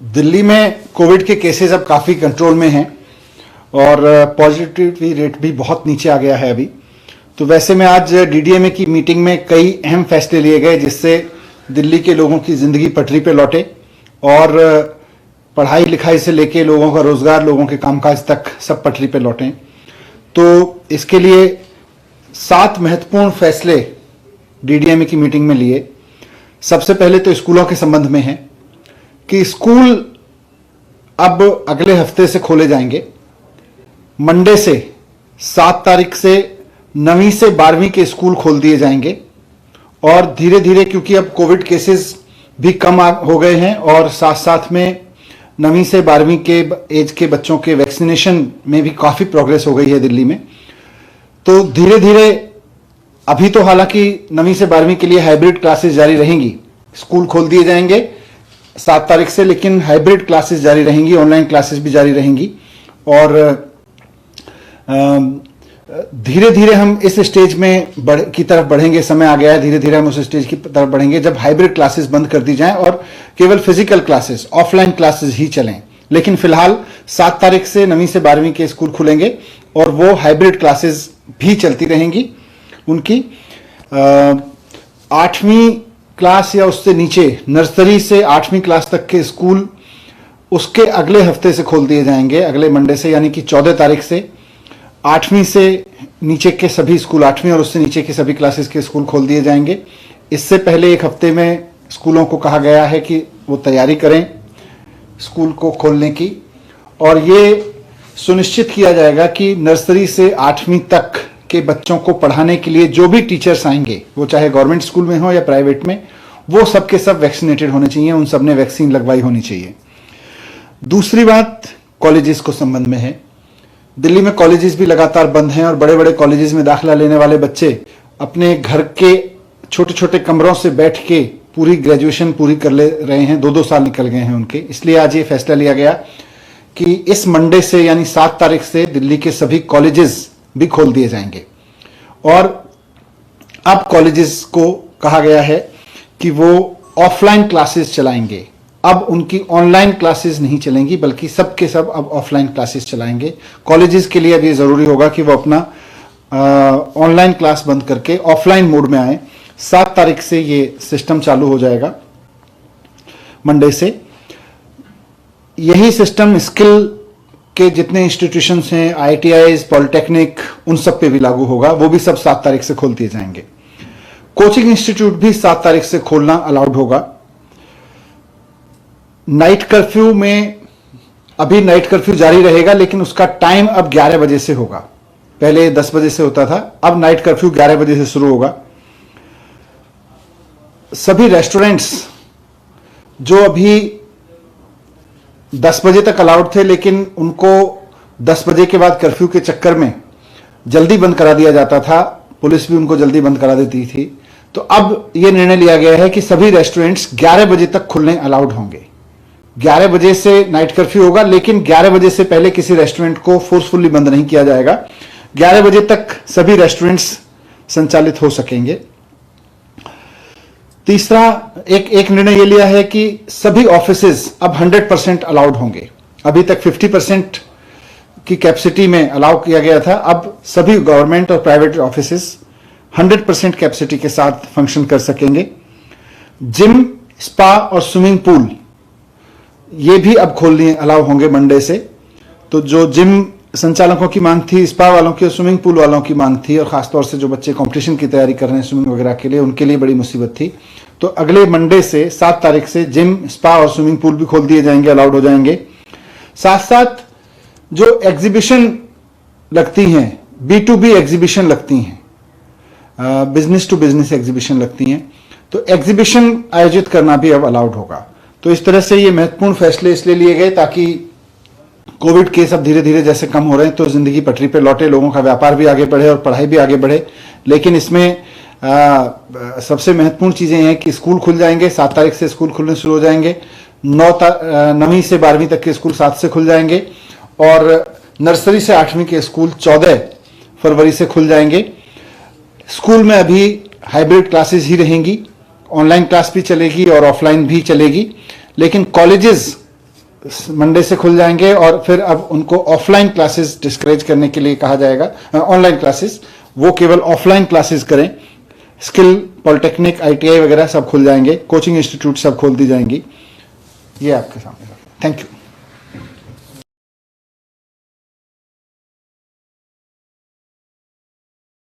दिल्ली में कोविड के केसेस अब काफ़ी कंट्रोल में हैं और पॉजिटिविटी रेट भी बहुत नीचे आ गया है अभी। तो वैसे में आज डीडीएमए की मीटिंग में कई अहम फैसले लिए गए जिससे दिल्ली के लोगों की ज़िंदगी पटरी पे लौटे और पढ़ाई लिखाई से लेके लोगों का रोज़गार, लोगों के कामकाज तक सब पटरी पे लौटें। तो इसके लिए 7 महत्वपूर्ण फैसले डीडीएमए की मीटिंग में लिए। सबसे पहले तो स्कूलों के संबंध में है कि स्कूल अब अगले हफ्ते से खोले जाएंगे। मंडे से 7 तारीख से 9वीं से 12वीं के स्कूल खोल दिए जाएंगे और धीरे धीरे, क्योंकि अब कोविड केसेस भी कम हो गए हैं और साथ साथ में 9वीं से 12वीं के एज के बच्चों के वैक्सीनेशन में भी काफ़ी प्रोग्रेस हो गई है दिल्ली में। तो धीरे धीरे अभी तो हालांकि 9वीं से 12वीं के लिए हाइब्रिड क्लासेस जारी रहेंगी, स्कूल खोल दिए जाएंगे 7 तारीख से, लेकिन हाइब्रिड क्लासेस जारी रहेंगी, ऑनलाइन क्लासेस भी जारी रहेंगी और धीरे धीरे हम इस स्टेज में की तरफ बढ़ेंगे। समय आ गया है, धीरे धीरे हम उस स्टेज की तरफ बढ़ेंगे जब हाइब्रिड क्लासेस बंद कर दी जाएं और केवल फिजिकल क्लासेस, ऑफलाइन क्लासेस ही चलें। लेकिन फिलहाल 7 तारीख से 9वीं से 12वीं के स्कूल खुलेंगे और वो हाइब्रिड क्लासेस भी चलती रहेंगी। उनकी 8वीं क्लास या उससे नीचे, नर्सरी से 8वीं क्लास तक के स्कूल उसके अगले हफ्ते से खोल दिए जाएंगे, अगले मंडे से, यानी कि 14 तारीख से 8वीं से नीचे के सभी स्कूल, 8वीं और उससे नीचे के सभी क्लासेस के स्कूल खोल दिए जाएंगे। इससे पहले एक हफ्ते में स्कूलों को कहा गया है कि वो तैयारी करें स्कूल को खोलने की और ये सुनिश्चित किया जाएगा कि नर्सरी से 8वीं तक के बच्चों को पढ़ाने के लिए जो भी टीचर्स आएंगे, वो चाहे गवर्नमेंट स्कूल में हो या प्राइवेट में, वो सब के सब वैक्सीनेटेड होने चाहिए, उन सब ने वैक्सीन लगवाई होनी चाहिए। दूसरी बात कॉलेजेस को संबंध में है। दिल्ली में कॉलेजेस भी लगातार बंद हैं और बड़े बड़े कॉलेजेस में दाखिला लेने वाले बच्चे अपने घर के छोटे छोटे कमरों से बैठ के पूरी ग्रेजुएशन पूरी कर ले रहे हैं, 2-2 साल निकल गए हैं उनके। इसलिए आज ये फैसला लिया गया कि इस मंडे से यानी 7 तारीख से दिल्ली के सभी कॉलेजेस भी खोल दिए जाएंगे और अब कॉलेजेस को कहा गया है कि वो ऑफलाइन क्लासेस चलाएंगे। अब उनकी ऑनलाइन क्लासेस नहीं चलेंगी बल्कि सब के सब अब ऑफलाइन क्लासेस चलाएंगे। कॉलेजेस के लिए अब ये जरूरी होगा कि वो अपना ऑनलाइन क्लास बंद करके ऑफलाइन मोड में आए। 7 तारीख से ये सिस्टम चालू हो जाएगा, मंडे से। यही सिस्टम स्किल के जितने इंस्टीट्यूशंस हैं, IITIs, पॉलिटेक्निक, उन सब पे भी लागू होगा। वो भी सब 7 तारीख से खोल दिए जाएंगे। कोचिंग इंस्टीट्यूट भी 7 तारीख से खोलना अलाउड होगा। नाइट कर्फ्यू में, अभी नाइट कर्फ्यू जारी रहेगा लेकिन उसका टाइम अब 11 बजे से होगा। पहले 10 बजे से होता था, अब नाइट कर्फ्यू 11 बजे से शुरू होगा। सभी रेस्टोरेंट्स जो अभी 10 बजे तक अलाउड थे लेकिन उनको 10 बजे के बाद कर्फ्यू के चक्कर में जल्दी बंद करा दिया जाता था, पुलिस भी उनको जल्दी बंद करा देती थी, तो अब यह निर्णय लिया गया है कि सभी रेस्टोरेंट्स 11 बजे तक खुलने अलाउड होंगे। 11 बजे से नाइट कर्फ्यू होगा लेकिन 11 बजे से पहले किसी रेस्टोरेंट को फोर्सफुली बंद नहीं किया जाएगा। 11 बजे तक सभी रेस्टोरेंट्स संचालित हो सकेंगे। तीसरा एक निर्णय यह लिया है कि सभी ऑफिसेज अब 100% अलाउड होंगे। अभी तक 50% की कैपेसिटी में अलाउ किया गया था, अब सभी गवर्नमेंट और प्राइवेट ऑफिसेज 100% कैपेसिटी के साथ फंक्शन कर सकेंगे। जिम, स्पा और स्विमिंग पूल ये भी अब खोलने अलाउ होंगे मंडे से। तो जो जिम संचालकों की मांग थी, स्पा वालों की और स्विमिंग पूल वालों की मांग थी, और खासतौर से जो बच्चे कंपटीशन की तैयारी कर रहे हैं स्विमिंग वगैरह के लिए, उनके लिए बड़ी मुसीबत थी। तो अगले मंडे से 7 तारीख से जिम, स्पा और स्विमिंग पूल भी खोल दिए जाएंगे, अलाउड हो जाएंगे। साथ साथ जो एग्जीबिशन लगती हैं, B2B एग्जीबिशन लगती हैं, बिजनेस टू बिजनेस एग्जीबिशन लगती हैं, तो एग्जीबिशन आयोजित करना भी अब अलाउड होगा। तो इस तरह से ये महत्वपूर्ण फैसले इसलिए लिए गए ताकि कोविड केस अब धीरे धीरे जैसे कम हो रहे हैं तो जिंदगी पटरी पे लौटे, लोगों का व्यापार भी आगे बढ़े और पढ़ाई भी आगे बढ़े। लेकिन इसमें सबसे महत्वपूर्ण चीजें हैं कि स्कूल खुल जाएंगे, 7 तारीख से स्कूल खुलने शुरू हो जाएंगे। 9वीं से 12वीं तक के स्कूल 7 से खुल जाएंगे और नर्सरी से 8वीं के स्कूल 14 फरवरी से खुल जाएंगे। स्कूल में अभी हाइब्रिड क्लासेस ही रहेंगी, ऑनलाइन क्लास भी चलेगी और ऑफलाइन भी चलेगी। लेकिन कॉलेजेस मंडे से खुल जाएंगे और फिर अब उनको ऑफलाइन क्लासेस डिस्करेज करने के लिए कहा जाएगा, ऑनलाइन क्लासेस, वो केवल ऑफलाइन क्लासेस करें। स्किल, पॉलिटेक्निक, ITI वगैरह सब खुल जाएंगे, कोचिंग इंस्टीट्यूट सब खोल दी जाएंगी। ये आपके सामने। Thank you.